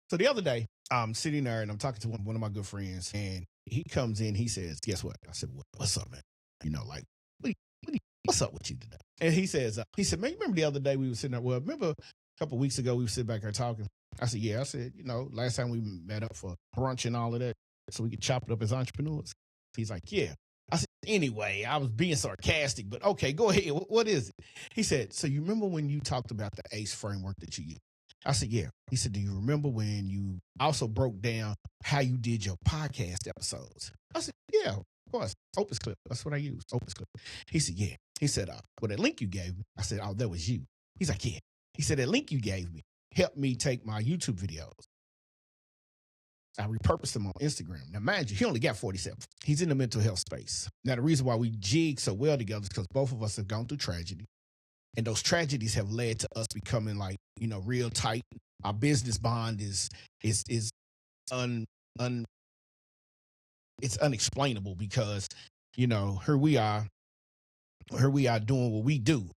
So the other day, I'm sitting there and I'm talking to one of my good friends, and he comes in. He says, "Guess what?" I said, "What's up, man? Like, what's up with you today?" And he said, "Man, you remember the other day we were sitting there? Well, remember a couple of weeks ago we were sitting back there talking." I said, "Yeah." I said, last time we met up for brunch and all of that, so we could chop it up as entrepreneurs." He's like, "Yeah." I said, "Anyway, I was being sarcastic, but okay, go ahead. What is it?" He said, "So you remember when you talked about the ACE framework that you use?" I said, "Yeah." He said, "Do you remember when you also broke down how you did your podcast episodes?" I said, "Yeah, of course. Opus Clip. That's what I use. Opus Clip." He said, "Yeah." He said, "Well, that link you gave me." I said, "Oh, that was you." He's like, "Yeah." He said, "That link you gave me helped me take my YouTube videos. I repurposed them on Instagram." Now, mind you, he only got 47. He's in the mental health space. Now, the reason why we jig so well together is because both of us have gone through tragedy. And those tragedies have led to us becoming real tight. Our business bond is un it's unexplainable because, here we are doing what we do,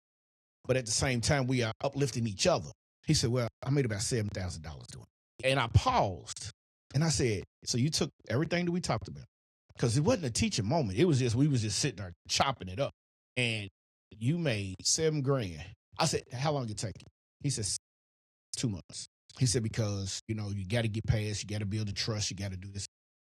but at the same time we are uplifting each other. He said, "Well, I made about $7,000 doing it." And I paused and I said, "So you took everything that we talked about?" Because it wasn't a teaching moment. It was just, we was just sitting there chopping it up. And you made $7,000. I said, "How long did it take you?" He said, 2 months. He said, "Because, you got to get past, you got to build the trust, you got to do this."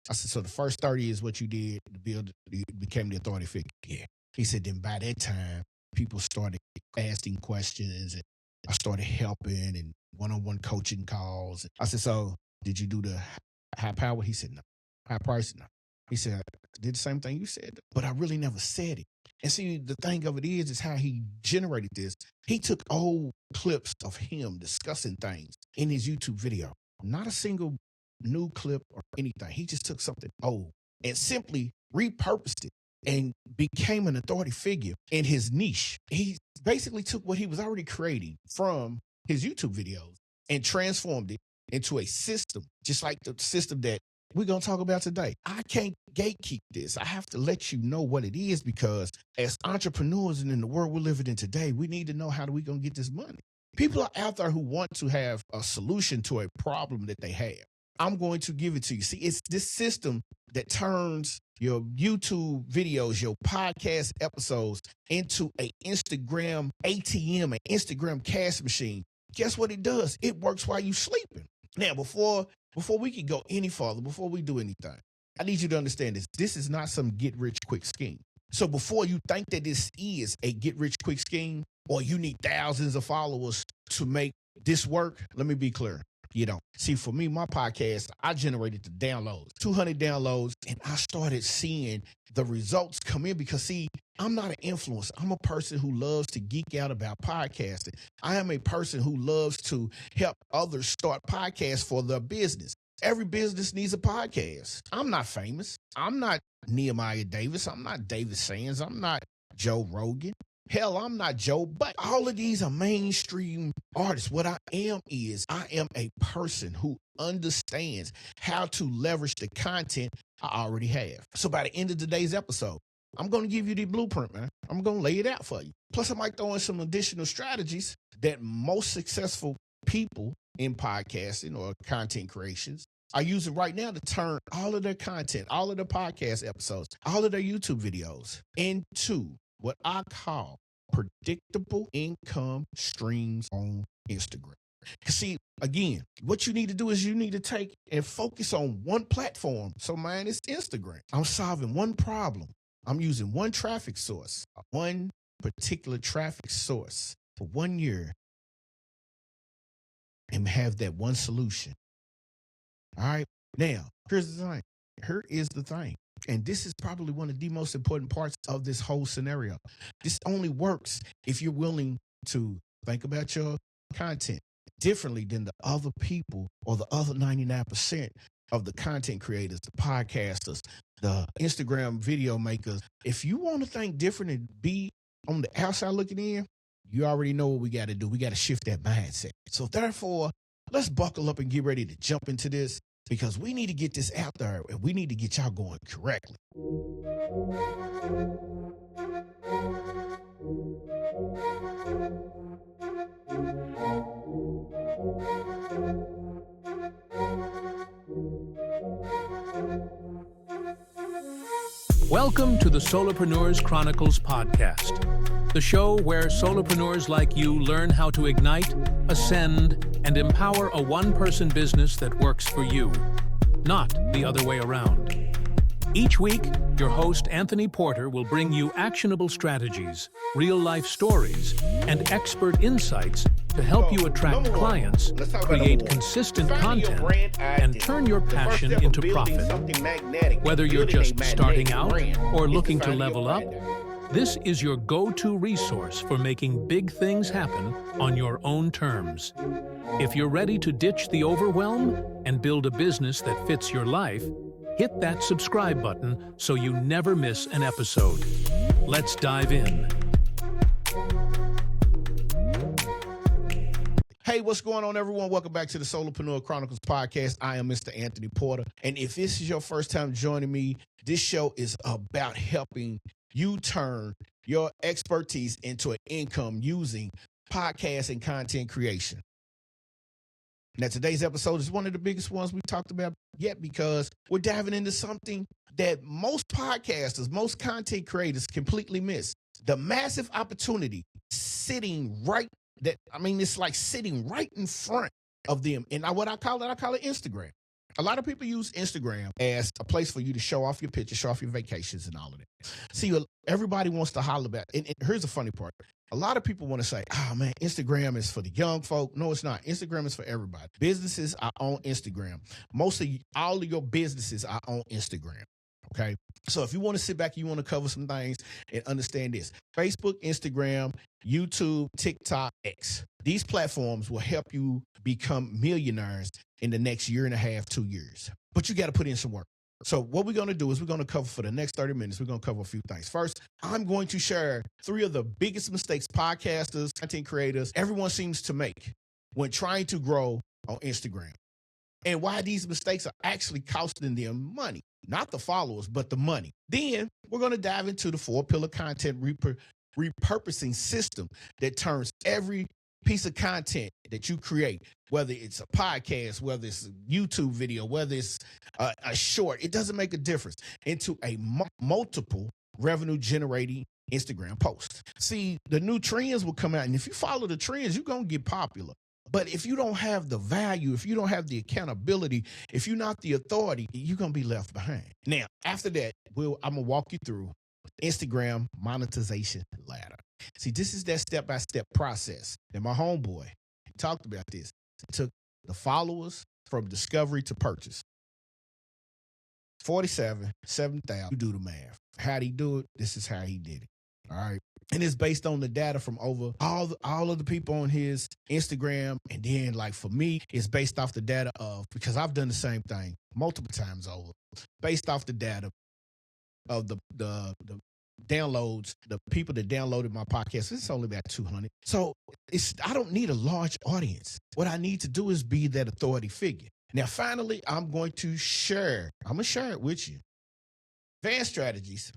I said, "So the first 30 is what you did to build, you became the authority figure?" "Yeah." He said, "Then by that time, people started asking questions and I started helping and one-on-one coaching calls." I said, "So did you do the high power?" He said, "No." "High price?" "No." He said, "I did the same thing you said, but I really never said it." And see, the thing of it is how he generated this. He took old clips of him discussing things in his YouTube video. Not a single new clip or anything. He just took something old and simply repurposed it and became an authority figure in his niche. He basically took what he was already creating from his YouTube videos and transformed it into a system, just like the system that we're going to talk about today. I can't gatekeep this. I have to let you know what it is, because as entrepreneurs and in the world we're living in today, we need to know how we going to get this money. People are out there who want to have a solution to a problem that they have. I'm going to give it to you. See, it's this system that turns your YouTube videos, your podcast episodes into an Instagram ATM, an Instagram cash machine. Guess what it does? It works while you're sleeping. Now, before we can go any farther, before we do anything, I need you to understand this. This is not some get rich quick scheme. So before you think that this is a get rich quick scheme or you need thousands of followers to make this work, let me be clear. You don't. See, for me, my podcast, I generated the downloads, 200 downloads, and I started seeing the results come in because, see, I'm not an influencer. I'm a person who loves to geek out about podcasting. I am a person who loves to help others start podcasts for their business. Every business needs a podcast. I'm not famous. I'm not Nehemiah Davis. I'm not David Sands. I'm not Joe Rogan. Hell, I'm not Joe, but all of these are mainstream artists. What I am is I am a person who understands how to leverage the content I already have. So by the end of today's episode, I'm going to give you the blueprint, man. I'm going to lay it out for you. Plus, I might throw in some additional strategies that most successful people in podcasting or content creations are using right now to turn all of their content, all of their podcast episodes, all of their YouTube videos into what I call predictable income streams on Instagram. See, again, what you need to do is you need to take and focus on one platform. So mine is Instagram. I'm solving one problem. I'm using one traffic source, one particular traffic source for 1 year, and have that one solution. All right. Now, here's the thing. Here is the thing. And this is probably one of the most important parts of this whole scenario. This only works if you're willing to think about your content differently than the other people or the other 99% of the content creators, the podcasters, the Instagram video makers. If you want to think different and be on the outside looking in, you already know what we got to do. We got to shift that mindset. So therefore, let's buckle up and get ready to jump into this, because we need to get this out there and we need to get y'all going correctly. Welcome to the Solopreneurs Chronicles podcast, the show where solopreneurs like you learn how to ignite, ascend, and empower a one-person business that works for you, not the other way around. Each week, your host Anthony Porter will bring you actionable strategies, real-life stories, and expert insights to help you attract clients, create consistent content, and turn your passion into profit. Whether you're just starting out or looking to level up, this is your go-to resource for making big things happen on your own terms. If you're ready to ditch the overwhelm and build a business that fits your life, hit that subscribe button so you never miss an episode. Let's dive in. Hey, what's going on, everyone? Welcome back to the Solopreneur Chronicles podcast. I am Mr. Anthony Porter. And if this is your first time joining me, this show is about helping you turn your expertise into an income using podcast and content creation. Now, today's episode is one of the biggest ones we've talked about yet because we're diving into something that most podcasters, most content creators completely miss. The massive opportunity sitting it's like sitting right in front of them. And what I call it Instagram. A lot of people use Instagram as a place for you to show off your pictures, show off your vacations and all of that. See, everybody wants to holler about it. And here's the funny part. A lot of people want to say, oh, man, Instagram is for the young folk. No, it's not. Instagram is for everybody. Businesses are on Instagram. All of your businesses are on Instagram. Okay. So if you want to sit back, you want to cover some things and understand this. Facebook, Instagram, YouTube, TikTok, X. These platforms will help you become millionaires in the next year and a half, 2 years. But you got to put in some work. So what we're going to do is we're going to cover for the next 30 minutes. We're going to cover a few things. First, I'm going to share 3 of the biggest mistakes podcasters, content creators, everyone seems to make when trying to grow on Instagram. And why these mistakes are actually costing them money. Not the followers, but the money. Then we're going to dive into the 4-pillar content repurposing system that turns every piece of content that you create, whether it's a podcast, whether it's a YouTube video, whether it's a short, it doesn't make a difference, into a multiple revenue generating Instagram post. See, the new trends will come out, and if you follow the trends, you're going to get popular. But if you don't have the value, if you don't have the accountability, if you're not the authority, you're going to be left behind. Now, after that, I'm going to walk you through Instagram monetization ladder. See, this is that step-by-step process. And my homeboy talked about this. It took the followers from discovery to purchase. 7,000. You do the math. How'd he do it? This is how he did it. All right. And it's based on the data from over all of the people on his Instagram. And then, like, for me, it's based off the data because I've done the same thing multiple times over, based off the data of the downloads, the people that downloaded my podcast. It's only about 200. So I don't need a large audience. What I need to do is be that authority figure. Now, finally, I'm going to share it with you. Advanced strategies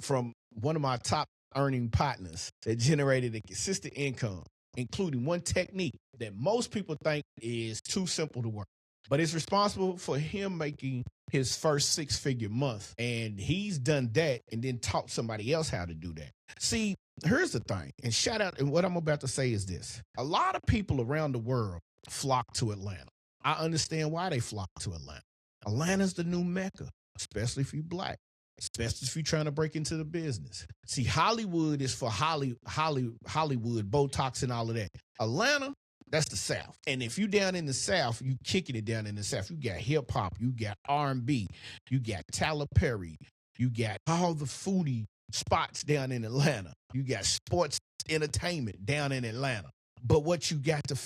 from one of my top earning partners that generated a consistent income, including one technique that most people think is too simple to work, but it's responsible for him making his first 6-figure month. And he's done that and then taught somebody else how to do that. See, here's the thing, and shout out, and what I'm about to say is this. A lot of people around the world flock to Atlanta. I understand why they flock to Atlanta. Atlanta's the new Mecca, especially if you're Black. Especially if you're trying to break into the business. See, Hollywood is for Hollywood, Botox and all of that. Atlanta, that's the South. And if you down in the South, you kicking it down in the South. You got hip hop, you got R&B, you got Tyler Perry, you got all the foodie spots down in Atlanta. You got sports entertainment down in Atlanta. But what you got to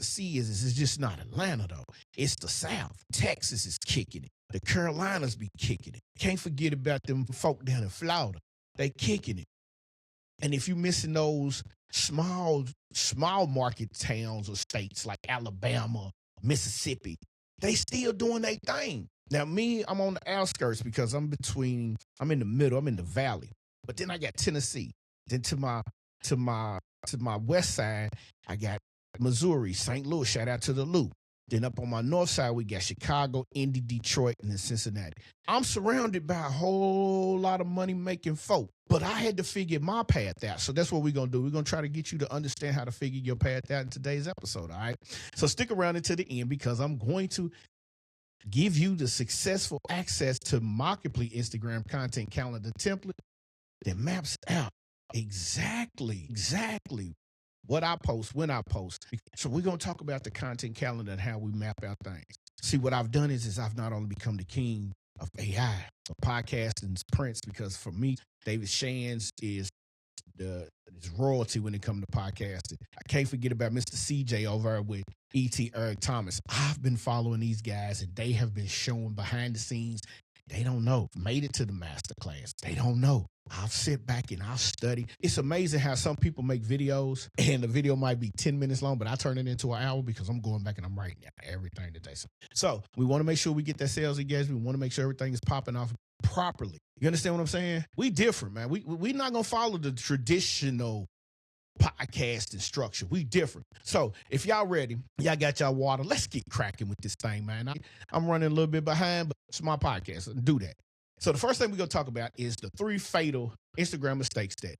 see is it's just not Atlanta though. It's the South. Texas is kicking it. The Carolinas be kicking it. Can't forget about them folk down in Florida. They kicking it. And if you're missing those small market towns or states like Alabama, Mississippi, they still doing their thing. Now me, I'm on the outskirts because I'm in the middle, I'm in the valley. But then I got Tennessee. Then to my west side, I got Missouri, St. Louis. Shout out to the Loop. Then up on my north side, we got Chicago, Indy, Detroit, and then Cincinnati. I'm surrounded by a whole lot of money-making folk, but I had to figure my path out. So that's what we're going to do. We're going to try to get you to understand how to figure your path out in today's episode, all right? So stick around until the end because I'm going to give you the successful access to Marketplace Instagram content calendar template that maps out exactly what I post, when I post. So we're going to talk about the content calendar and how we map out things. See, what I've done is I've not only become the king of AI, of podcasting's prince, because for me, David Shands is royalty when it comes to podcasting. I can't forget about Mr. CJ over with E.T. Eric Thomas. I've been following these guys, and they have been showing behind the scenes. They don't know. Made it to the master class. They don't know. I'll sit back and I'll study. It's amazing how some people make videos and the video might be 10 minutes long, but I turn it into an hour because I'm going back and I'm writing everything that they say. So we want to make sure we get that sales engagement. We want to make sure everything is popping off properly. You understand what I'm saying? We different, man. We're not going to follow the traditional podcasting structure. We different. So if y'all ready, y'all got y'all water, let's get cracking with this thing, man. I'm running a little bit behind, but it's my podcast. So do that. So the first thing we're going to talk about is the 3 fatal Instagram mistakes that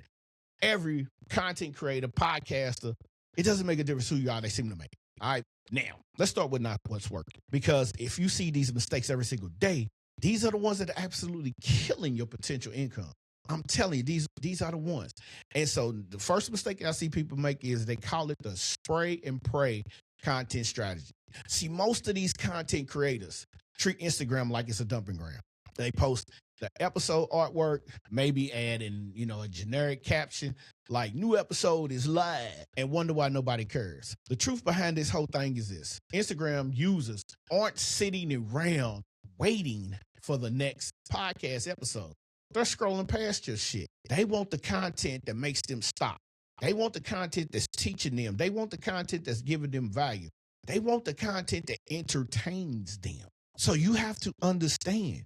every content creator, podcaster, it doesn't make a difference who you are, they seem to make. All right. Now, let's start with not what's working. Because if you see these mistakes every single day, these are the ones that are absolutely killing your potential income. I'm telling you, these are the ones. And so the first mistake I see people make is they call it the spray and pray content strategy. See, most of these content creators treat Instagram like it's a dumping ground. They post the episode artwork, maybe add in, a generic caption like new episode is live and wonder why nobody cares. The truth behind this whole thing is this. Instagram users aren't sitting around waiting for the next podcast episode. They're scrolling past your shit. They want the content that makes them stop. They want the content that's teaching them. They want the content that's giving them value. They want the content that entertains them. So you have to understand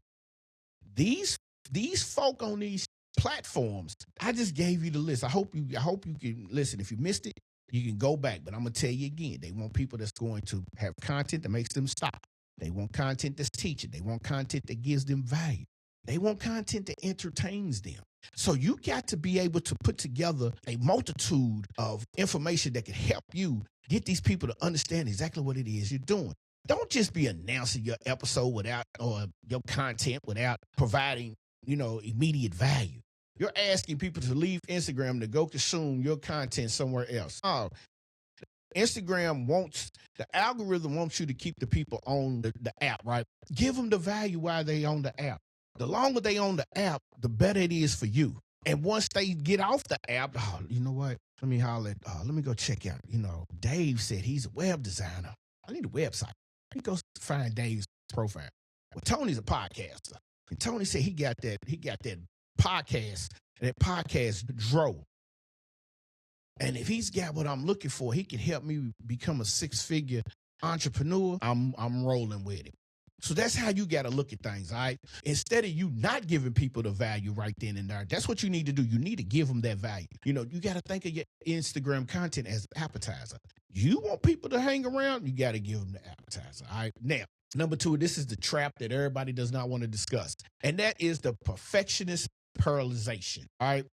these folk on these platforms. I just gave you the list. I hope you can listen. If you missed it, you can go back. But I'm gonna tell you again. They want people that's going to have content that makes them stop. They want content that's teaching. They want content that gives them value. They want content that entertains them. So you got to be able to put together a multitude of information that can help you get these people to understand exactly what it is you're doing. Don't just be announcing your episode or your content without providing, immediate value. You're asking people to leave Instagram to go consume your content somewhere else. Oh, the algorithm wants you to keep the people on the app, right? Give them the value while they on the app. The longer they on the app, the better it is for you. And once they get off the app, you know what? Let me holler let me go check out. Dave said he's a web designer. I need a website. Let me go find Dave's profile. Well, Tony's a podcaster. And Tony said he got that podcast, and that podcast Dro. And if he's got what I'm looking for, he can help me become a 6-figure entrepreneur. I'm rolling with it. So that's how you got to look at things, all right? Instead of you not giving people the value right then and there, that's what you need to do. You need to give them that value. You got to think of your Instagram content as an appetizer. You want people to hang around, you got to give them the appetizer, all right? Now, number 2, this is the trap that everybody does not want to discuss, and that is the perfectionist paralyzation, all right?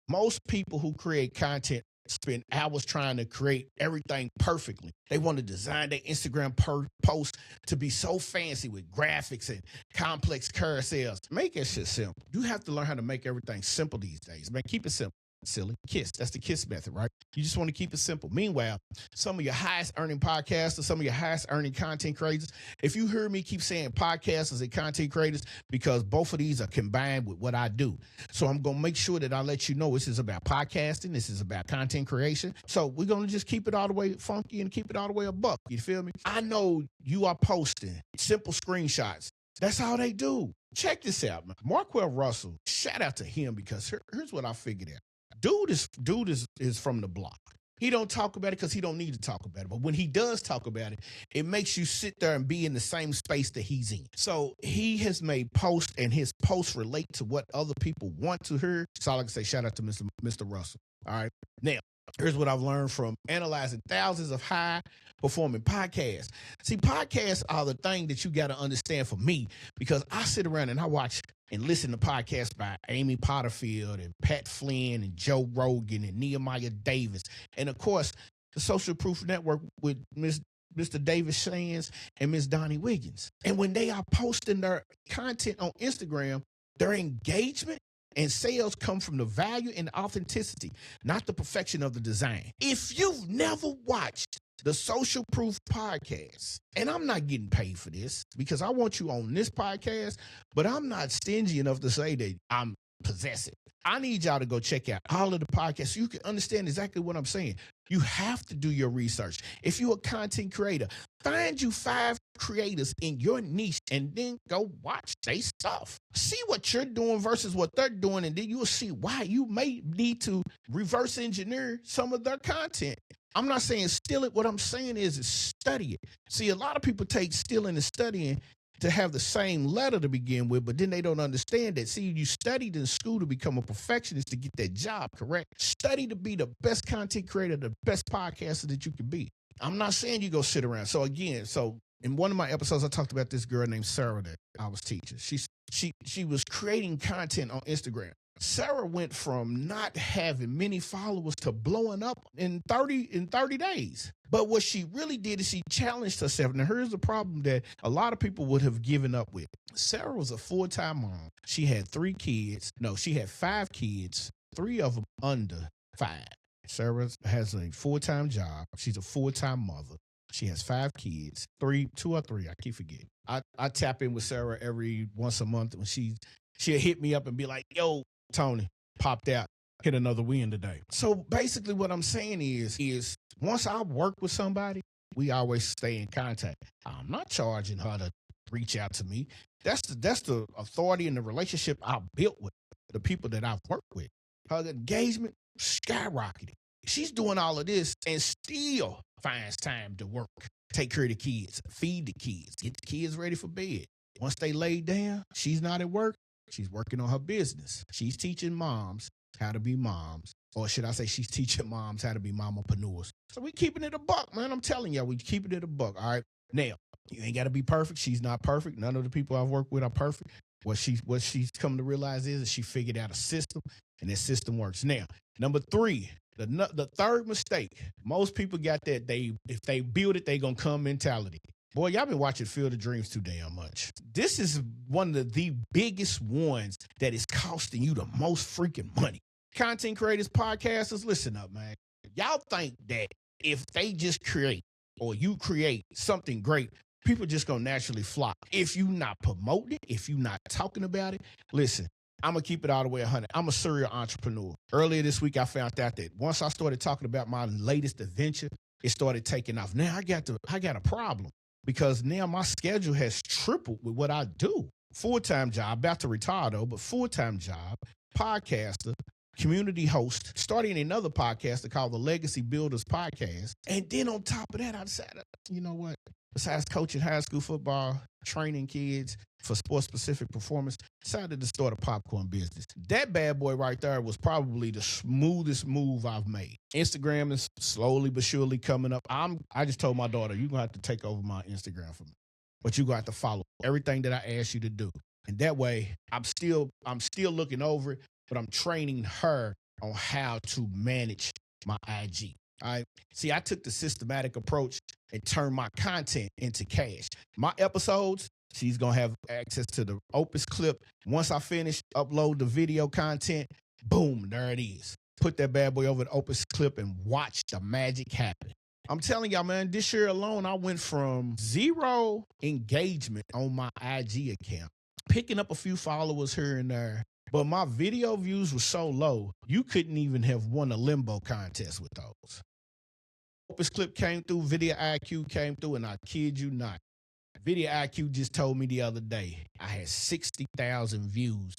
Most people who create content spend hours trying to create everything perfectly. They want to design their Instagram post to be so fancy with graphics and complex carousels. Make that shit simple. You have to learn how to make everything simple these days. Man, keep it simple. Silly. KISS. That's the KISS method, right? You just want to keep it simple. Meanwhile, some of your highest earning podcasters, some of your highest earning content creators, if you hear me keep saying podcasters and content creators, because both of these are combined with what I do. So I'm going to make sure that I let you know this is about podcasting. This is about content creation. So we're going to just keep it all the way funky and keep it all the way a buck. You feel me? I know you are posting simple screenshots. That's how they do. Check this out, man. Marquell Russell, shout out to him, because here's what I figured out. Dude is from the block. He don't talk about it because he don't need to talk about it. But when he does talk about it, it makes you sit there and be in the same space that he's in. So he has made posts, and his posts relate to what other people want to hear. That's all I can say. Shout out to Mr. Russell. All right. Now, Here's what I've learned from analyzing thousands of high performing podcasts. See, podcasts are the thing that you got to understand for me, because I sit around and I watch and listen to podcasts by Amy Potterfield and Pat Flynn and Joe Rogan and Nehemiah Davis. And of course, the Social Proof Network with Mr. David Shands and Miss Donnie Wiggins. And when they are posting their content on Instagram, their engagement and sales come from the value and authenticity, not the perfection of the design. If you've never watched the Social Proof podcast, and I'm not getting paid for this because I want you on this podcast, but I'm not stingy enough to say that I'm possessive. I need y'all to go check out all of the podcasts so you can understand exactly what I'm saying. You have to do your research. If you're a content creator, find you 5 creators in your niche and then go watch their stuff. See what you're doing versus what they're doing, and then you'll see why you may need to reverse engineer some of their content. I'm not saying steal it. What I'm saying is study it. See, a lot of people take stealing and studying to have the same letter to begin with, but then they don't understand that. See, you studied in school to become a perfectionist to get that job, correct? Study to be the best content creator, the best podcaster that you can be. I'm not saying you go sit around. So again, in one of my episodes, I talked about this girl named Sarah that I was teaching. She was creating content on Instagram. Sarah went from not having many followers to blowing up in 30 days. But what she really did is she challenged herself. Now, here's the problem that a lot of people would have given up with. Sarah was a full-time mom. She had 3 kids. No, she had 5 kids, 3 of them under 5. Sarah has a full-time job. She's a full-time mother. She has 5 kids, 2 or 3, I keep forgetting. I tap in with Sarah every once a month when she'll hit me up and be like, yo, Tony, popped out, hit another win today. So basically what I'm saying is once I work with somebody, we always stay in contact. I'm not charging her to reach out to me. That's the authority and the relationship I built with the people that I've worked with. Her engagement skyrocketed. She's doing all of this and still finds time to work, take care of the kids, feed the kids, get the kids ready for bed. Once they lay down, she's not at work. She's working on her business. She's teaching moms how to be moms. Or should I say she's teaching moms how to be mamapreneurs. So we keeping it a buck, man. I'm telling y'all, we keeping it a buck. All right. Now, you ain't got to be perfect. She's not perfect. None of the people I've worked with are perfect. What she's come to realize is she figured out a system, and that system works. Now, number 3, the third mistake. Most people got that if they build it, they going to come mentality. Boy, y'all been watching Field of Dreams too damn much. This is one of the biggest ones that is costing you the most freaking money. Content creators, podcasters, listen up, man. Y'all think that if they just create or you create something great, people just gonna naturally flock. If you not promoting it, if you not talking about it, listen, I'm gonna keep it all the way 100. I'm a serial entrepreneur. Earlier this week, I found out that once I started talking about my latest adventure, it started taking off. Now I got a problem. Because now my schedule has tripled with what I do. Full-time job, about to retire though, but full-time job, podcaster, community host, starting another podcast called the Legacy Builders Podcast. And then on top of that, I decided, you know what? Besides coaching high school football, training kids for sports-specific performance, decided to start a popcorn business. That bad boy right there was probably the smoothest move I've made. Instagram is slowly but surely coming up. I just told my daughter, you're going to have to take over my Instagram for me. But you're going to have to follow everything that I ask you to do. And that way, I'm still looking over it, but I'm training her on how to manage my IG. All right. See, I took the systematic approach and turned my content into cash. My episodes, she's going to have access to the Opus clip. Once I finish, upload the video content, boom, there it is. Put that bad boy over the Opus clip and watch the magic happen. I'm telling y'all, man, this year alone, I went from 0 engagement on my IG account, picking up a few followers here and there. But my video views were so low, you couldn't even have won a limbo contest with those. Opus clip came through, Video IQ came through, and I kid you not. Video IQ just told me the other day I had 60,000 views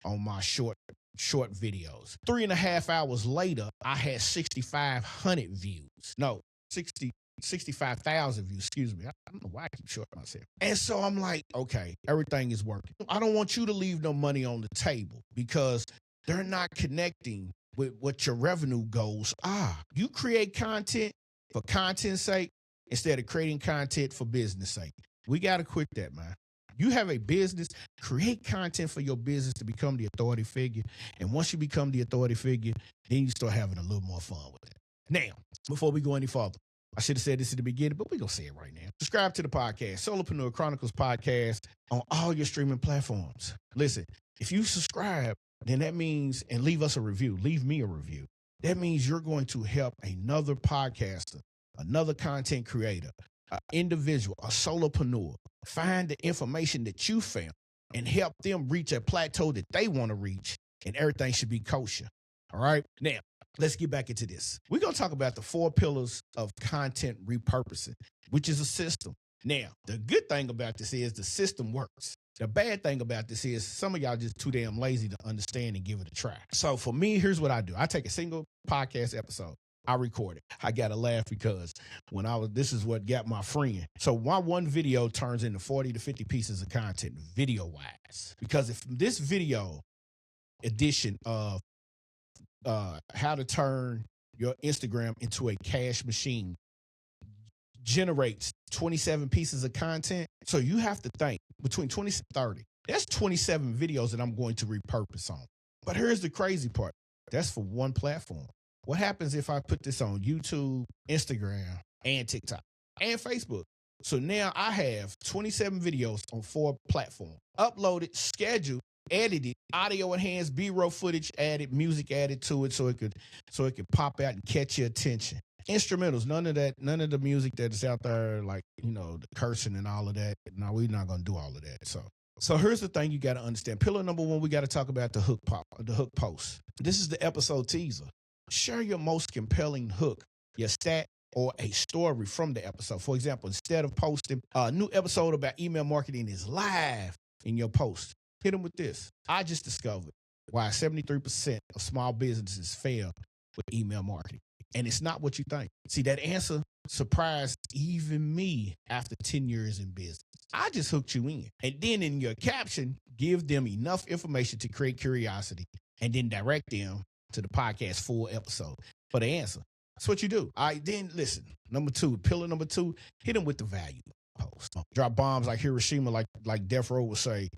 on my short videos. 3.5 hours later, I had 6,500 views. No, 65,000 views, excuse me. I don't know why I keep short myself. And so I'm like, okay, everything is working. I don't want you to leave no money on the table because they're not connecting with what your revenue goals are. You create content for content's sake instead of creating content for business sake. We got to quit that, man. You have a business, create content for your business to become the authority figure. And once you become the authority figure, then you start having a little more fun with it. Now, before we go any further, I should have said this at the beginning, but we're going to say it right now. Subscribe to the podcast, Solopreneur Chronicles Podcast, on all your streaming platforms. Listen, if you subscribe, then that means, and leave us a review, leave me a review. That means you're going to help another podcaster, another content creator, an individual, a solopreneur, find the information that you found and help them reach a plateau that they want to reach, and everything should be kosher. All right? Now, let's get back into this. We're going to talk about the 4 pillars of content repurposing, which is a system. Now, the good thing about this is the system works. The bad thing about this is some of y'all just too damn lazy to understand and give it a try. So for me, here's what I do. I take a single podcast episode. I record it. I got to laugh because this is what got my friend. So my one video turns into 40 to 50 pieces of content video wise. Because if this video edition of how to turn your Instagram into a cash machine generates 27 pieces of content. So you have to think between 20 and 30. That's 27 videos that I'm going to repurpose on. But here's the crazy part. That's for one platform. What happens if I put this on YouTube, Instagram, and TikTok, and Facebook? So now I have 27 videos on 4 platforms. Uploaded, scheduled, edited, audio enhanced, B-roll footage added, music added to it so it could pop out and catch your attention. Instrumentals, none of the music that's out there, like, the cursing and all of that. No, we're not gonna do all of that. So here's the thing you got to understand. Pillar number 1, we got to talk about the hook post. This is the episode teaser. Share your most compelling hook, your stat, or a story from the episode. For example, instead of posting a new episode about email marketing is live in your post, hit them with this. I just discovered why 73% of small businesses fail with email marketing. And it's not what you think. See, that answer surprised even me after 10 years in business. I just hooked you in. And then in your caption, give them enough information to create curiosity and then direct them to the podcast full episode for the answer. That's what you do. All right, then listen. Pillar number 2, hit them with the value post. Drop bombs like Hiroshima, like Death Row would say,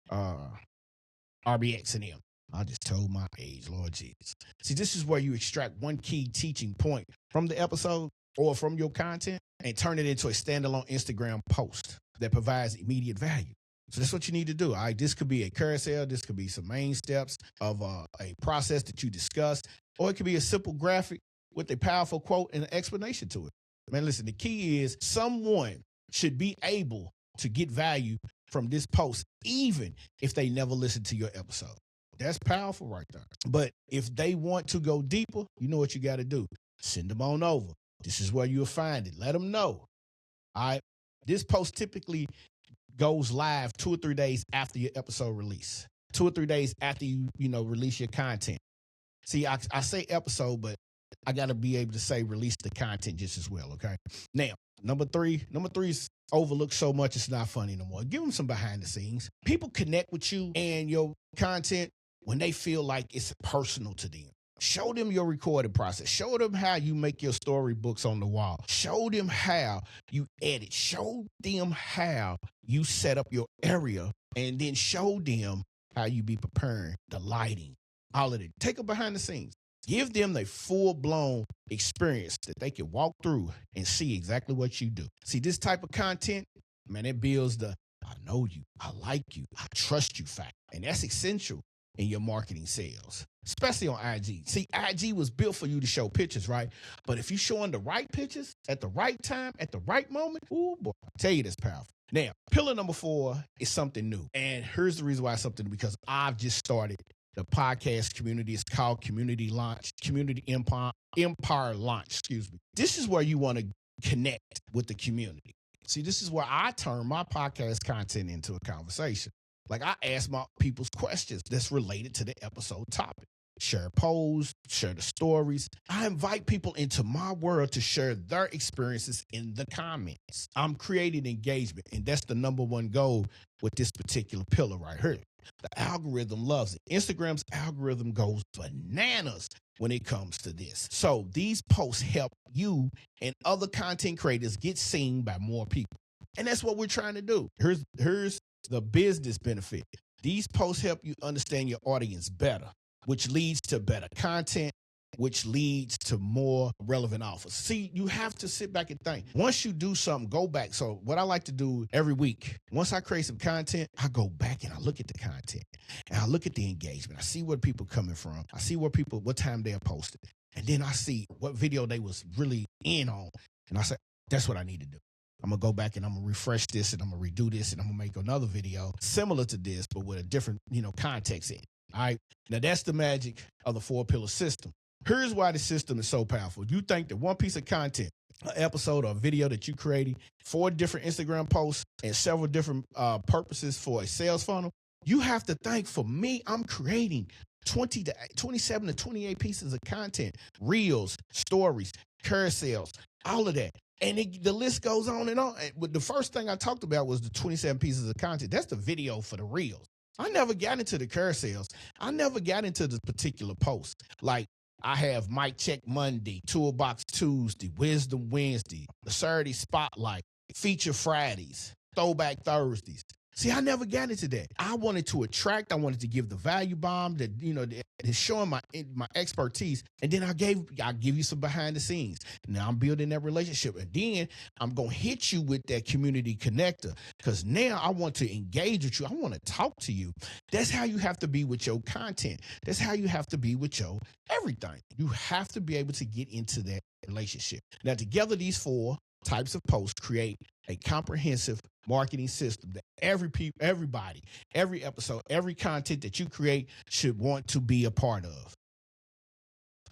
RBX and them. I just told my age, Lord Jesus. See, this is where you extract one key teaching point from the episode or from your content and turn it into a standalone Instagram post that provides immediate value. So that's what you need to do. All right, this could be a carousel. This could be some main steps of a process that you discussed, or it could be a simple graphic with a powerful quote and an explanation to it. Man, listen, the key is someone should be able to get value from this post, even if they never listen to your episode. That's powerful right there. But if they want to go deeper, you know what you got to do. Send them on over. This is where you'll find it. Let them know. All right. This post typically goes live 2 or 3 days after your episode release. 2 or 3 days after you release your content. See, I say episode, but I got to be able to say release the content just as well. Okay. Now, number three is overlooked so much it's not funny no more. Give them some behind the scenes. People connect with you and your content when they feel like it's personal to them. Show them your recording process. Show them how you make your storybooks on the wall. Show them how you edit. Show them how you set up your area, and then show them how you be preparing the lighting, all of it. Take them behind the scenes. Give them a full-blown experience that they can walk through and see exactly what you do. See, this type of content, man, it builds the I know you, I like you, I trust you factor. And that's essential in your marketing sales, especially on IG. See, IG was built for you to show pictures, right? But if you're showing the right pictures at the right time, at the right moment, ooh, boy, I tell you that's powerful. Now, pillar number 4 is something new. And here's the reason why it's something new, because I've just started the podcast community. It's called Community Empire Launch. This is where you want to connect with the community. See, this is where I turn my podcast content into a conversation. Like, I ask my people's questions that's related to the episode topic. Share posts, share the stories. I invite people into my world to share their experiences in the comments. I'm creating engagement, and that's the number 1 goal with this particular pillar right here. The algorithm loves it. Instagram's algorithm goes bananas when it comes to this. So these posts help you and other content creators get seen by more people. And that's what we're trying to do. Here's the business benefit. These posts help you understand your audience better, which leads to better content, which leads to more relevant offers. See, you have to sit back and think. Once you do something, go back. So what I like to do every week, once I create some content, I go back and I look at the content and I look at the engagement. I see where people coming from. I see what time they are posted. And then I see what video they was really in on. And I say, that's what I need to do. I'm going to go back and I'm going to refresh this and I'm going to redo this and I'm going to make another video similar to this, but with a different, context in it. All right. Now that's the magic of the 4-pillar system. Here's why the system is so powerful. You think that one piece of content, an episode or a video that you created, 4 different Instagram posts and several different purposes for a sales funnel, you have to think, for me, I'm creating 27 to 28 pieces of content, reels, stories, carousels, all of that. And the list goes on and on. The first thing I talked about was the 27 pieces of content. That's the video for the reels. I never got into the carousels. I never got into the particular post. Like, I have Mic Check Monday, Toolbox Tuesday, Wisdom Wednesday, the Saturday Spotlight, Feature Fridays, Throwback Thursdays. See, I never got into that. I wanted to attract. I wanted to give the value bomb that, that is showing my expertise. And then I'll give you some behind the scenes. Now I'm building that relationship. And then I'm going to hit you with that community connector, because now I want to engage with you. I want to talk to you. That's how you have to be with your content. That's how you have to be with your everything. You have to be able to get into that relationship. Now, together, these 4 types of posts create a comprehensive marketing system that everybody, every episode, every content that you create should want to be a part of.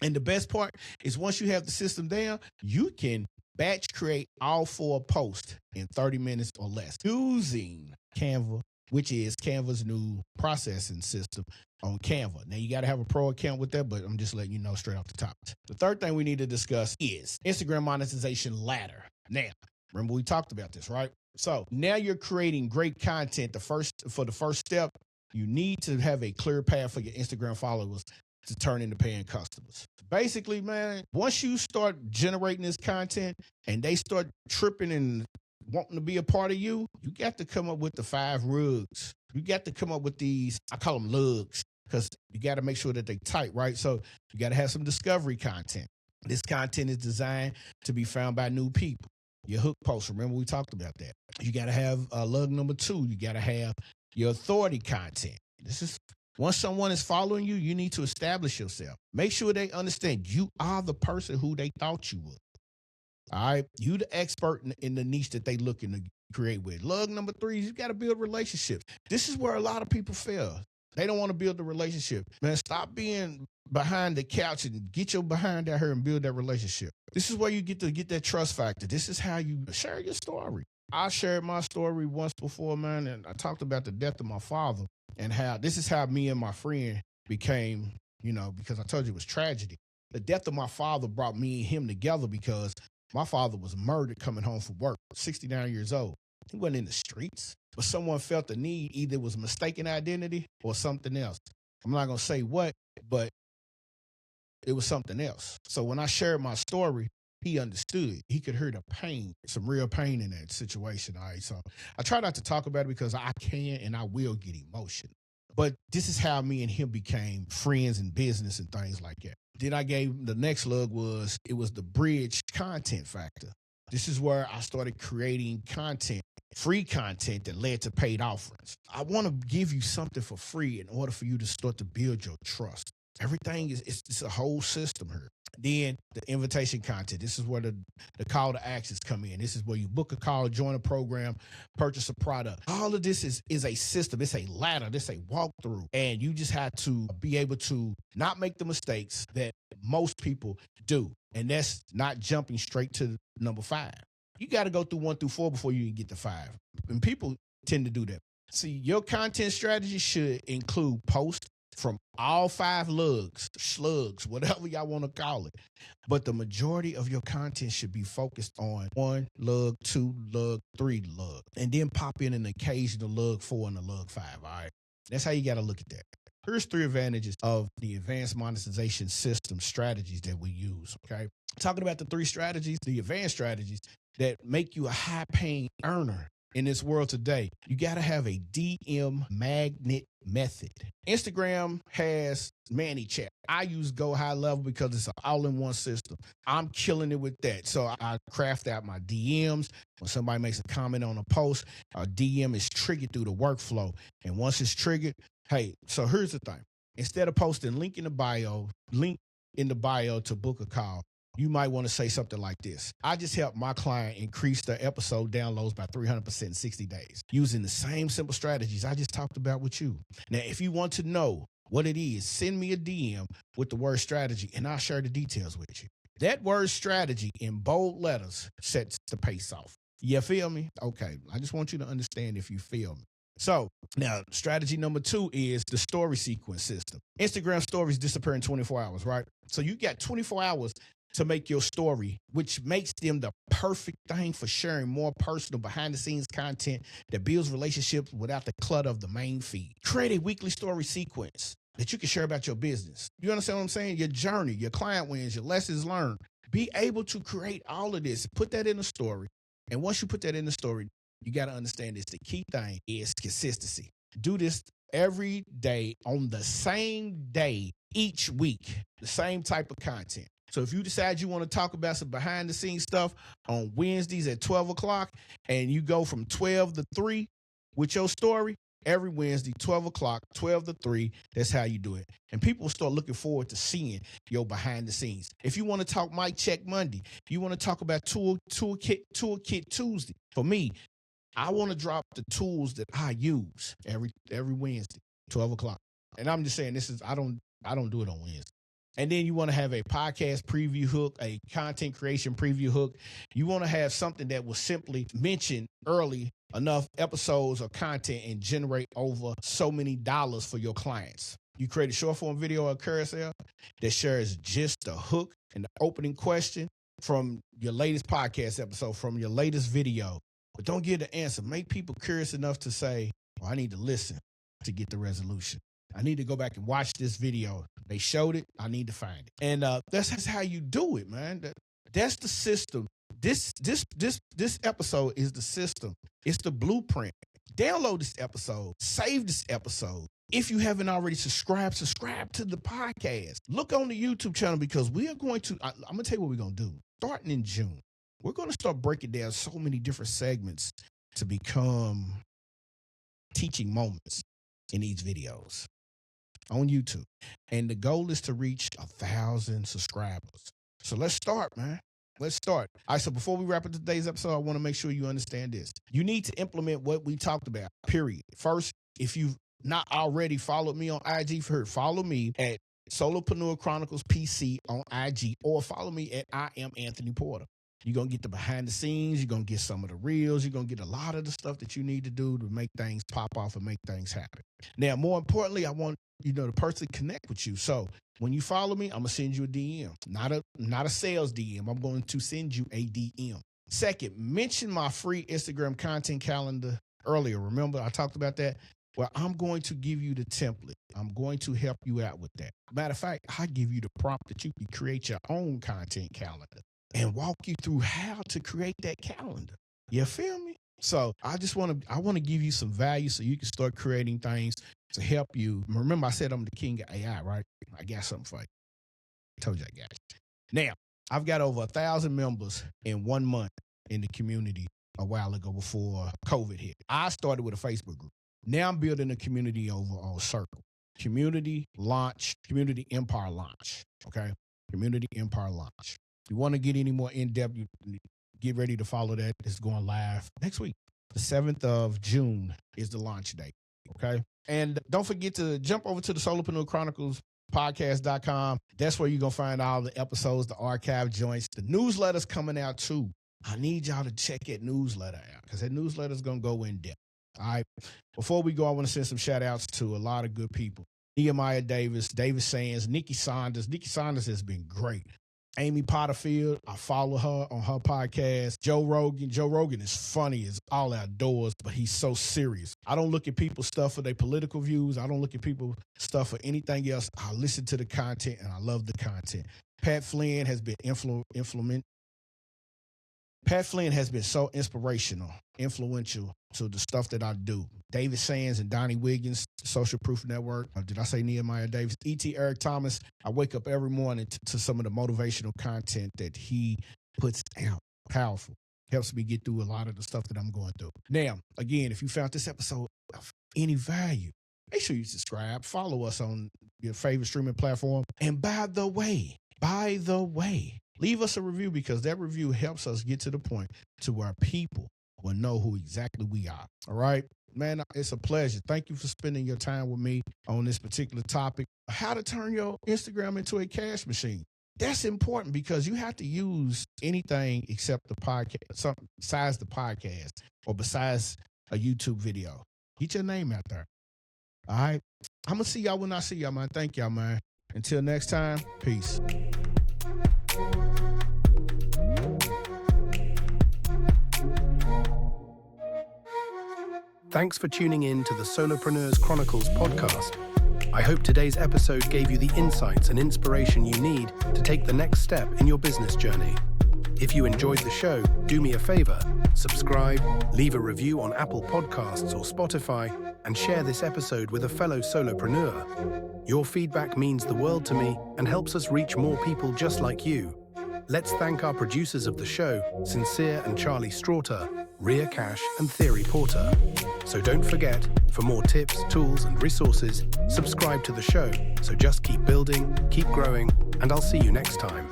And the best part is, once you have the system down, you can batch create all 4 posts in 30 minutes or less using Canva, which is Canva's new processing system on Canva. Now, you got to have a pro account with that, but I'm just letting you know straight off the top. The third thing we need to discuss is Instagram monetization ladder. Now, remember we talked about this, right? So now you're creating great content. For the first step, you need to have a clear path for your Instagram followers to turn into paying customers. Basically, man, once you start generating this content and they start tripping and wanting to be a part of you, you got to come up with the 5 rugs. You got to come up with these, I call them lugs, because you got to make sure that they tight, right? So you got to have some discovery content. This content is designed to be found by new people. Your hook post, remember we talked about that. You got to have lug number 2. You got to have your authority content. This is, once someone is following you, you need to establish yourself. Make sure they understand you are the person who they thought you were. All right, you the expert in the niche that they looking to create with. Lug number 3 is you got to build relationships. This is where a lot of people fail. They don't want to build the relationship. Man, stop being behind the couch and get your behind out here and build that relationship. This is where you get that trust factor. This is how you share your story. I shared my story once before, man, and I talked about the death of my father and how this is how me and my friend became, because I told you it was tragedy. The death of my father brought me and him together because my father was murdered coming home from work, 69 years old. He wasn't in the streets, but someone felt the need. Either it was mistaken identity or something else. I'm not going to say what, but it was something else. So when I shared my story, he understood. He could hear the pain, some real pain in that situation. All right. So I try not to talk about it because I can and I will get emotional. But this is how me and him became friends in business and things like that. Then I gave the next lug it was the bridge content factor. This is where I started creating content, free content that led to paid offerings. I want to give you something for free in order for you to start to build your trust. Everything it's a whole system here. Then the invitation content. This is where the call to actions come in. This is where you book a call, join a program, purchase a product. All of this is a system. It's a ladder. It's a walkthrough. And you just have to be able to not make the mistakes that most people do. And that's not jumping straight to number 5. You got to go through 1 through 4 before you can get to 5. And people tend to do that. See, your content strategy should include posts from all 5 slugs, whatever y'all want to call it. But the majority of your content should be focused on 1 lug, 2 lug, 3 lug, and then pop in an occasional lug 4 and a lug 5. All right. That's how you got to look at that. Here's 3 advantages of the advanced monetization system strategies that we use. Okay. Talking about the 3 strategies, the advanced strategies that make you a high paying earner in this world today. You got to have a DM magnet method. Instagram has ManyChat. I use Go High Level because it's an all-in-one system. I'm killing it with that. So I craft out my DMs. When somebody makes a comment on a post, a DM is triggered through the workflow. And once it's triggered, hey, so here's the thing. Instead of posting link in the bio to book a call, you might want to say something like this. I just helped my client increase their episode downloads by 300% in 60 days using the same simple strategies I just talked about with you. Now, if you want to know what it is, send me a DM with the word strategy and I'll share the details with you. That word strategy in bold letters sets the pace off. You feel me? Okay. I just want you to understand if you feel me. So now strategy number 2 is the story sequence system. Instagram stories disappear in 24 hours, right? So you got 24 hours to make your story, which makes them the perfect thing for sharing more personal behind the scenes content that builds relationships without the clutter of the main feed. Create a weekly story sequence that you can share about your business. You understand what I'm saying? Your journey, your client wins, your lessons learned. Be able to create all of this, put that in a story. And once you put that in the story, you got to understand this. The key thing is consistency. Do this every day on the same day each week, the same type of content. So if you decide you want to talk about some behind the scenes stuff on Wednesdays at 12 o'clock and you go from 12 to 3 with your story, every Wednesday, 12 o'clock, 12 to 3, that's how you do it. And people will start looking forward to seeing your behind the scenes. If you want to talk Mic Check Monday, you want to talk about Toolkit Tuesday. For me, I want to drop the tools that I use every Wednesday, 12 o'clock. And I'm just saying I don't do it on Wednesday. And then you want to have a podcast preview hook, a content creation preview hook. You want to have something that will simply mention early enough episodes of content and generate over so many dollars for your clients. You create a short form video or carousel that shares just the hook and the opening question from your latest podcast episode, from your latest video. But don't give the answer. Make people curious enough to say, well, I need to listen to get the resolution. I need to go back and watch this video. They showed it. I need to find it. And that's how you do it, man. That's the system. This episode is the system. It's the blueprint. Download this episode. Save this episode. If you haven't already subscribe to the podcast. Look on the YouTube channel because we are going to, I'm going to tell you what we're going to do. Starting in June, we're going to start breaking down so many different segments to become teaching moments in these videos on YouTube. And the goal is to reach 1,000 subscribers. So let's start, man. Let's start. All right, so before we wrap up today's episode, I want to make sure you understand this. You need to implement what we talked about, period. First, if you've not already followed me on IG, follow me at Solopreneur Chronicles PC on IG, or follow me at I am Anthony Porter. You're going to get the behind the scenes. You're going to get some of the reels. You're going to get a lot of the stuff that you need to do to make things pop off and make things happen. Now, more importantly, I want the person to connect with you. So when you follow me, I'm going to send you a DM, not a sales DM. I'm going to send you a DM. Second, mention my free Instagram content calendar earlier. Remember, I talked about that. Well, I'm going to give you the template. I'm going to help you out with that. Matter of fact, I give you the prompt that you can create your own content calendar and walk you through how to create that calendar. You feel me? So I want to give you some value so you can start creating things to help you. Remember, I said I'm the king of AI, right? I got something for you. I told you I got you. Now, I've got over 1,000 members in 1 month in the community a while ago before COVID hit. I started with a Facebook group. Now I'm building a community over on Circle. Community Empire Launch. Okay? Community Empire Launch. If you want to get any more in-depth, you get ready to follow that. It's going live next week. The 7th of June is the launch date. Okay? And don't forget to jump over to the Solopreneur Chronicles podcast.com. That's where you're going to find all the episodes, the archive joints, the newsletters coming out too. I need y'all to check that newsletter out because that newsletter is going to go in depth. All right. Before we go, I want to send some shout outs to a lot of good people. Nehemiah Davis, David Sands, Nikki Saunders. Nikki Saunders has been great. Amy Potterfield, I follow her on her podcast. Joe Rogan is funny as all outdoors, but he's so serious. I don't look at people's stuff for their political views. I don't look at people's stuff for anything else. I listen to the content, and I love the content. Pat Flynn has been so influential to the stuff that I do. David Sands and Donnie Wiggins, Social Proof Network. Did I say Nehemiah Davis? E.T. Eric Thomas. I wake up every morning to some of the motivational content that he puts out. Powerful. Helps me get through a lot of the stuff that I'm going through. Now, again, if you found this episode of any value, make sure you subscribe. Follow us on your favorite streaming platform. And by the way, leave us a review, because that review helps us get to the point to where people will know who exactly we are. All right, man, it's a pleasure. Thank you for spending your time with me on this particular topic. How to turn your Instagram into a cash machine. That's important, because you have to use anything except the podcast, something besides the podcast or besides a YouTube video. Get your name out there. All right. I'm going to see y'all when I see y'all, man. Thank y'all, man. Until next time, peace. Thanks for tuning in to the Solopreneurs Chronicles podcast. I hope today's episode gave you the insights and inspiration you need to take the next step in your business journey. If you enjoyed the show, do me a favor, subscribe, leave a review on Apple Podcasts or Spotify, and share this episode with a fellow solopreneur. Your feedback means the world to me and helps us reach more people just like you. Let's thank our producers of the show, Sincere and Charlie Straughter, Rhea Cash and Theory Porter. So don't forget, for more tips, tools, and resources, subscribe to the show. So just keep building, keep growing, and I'll see you next time.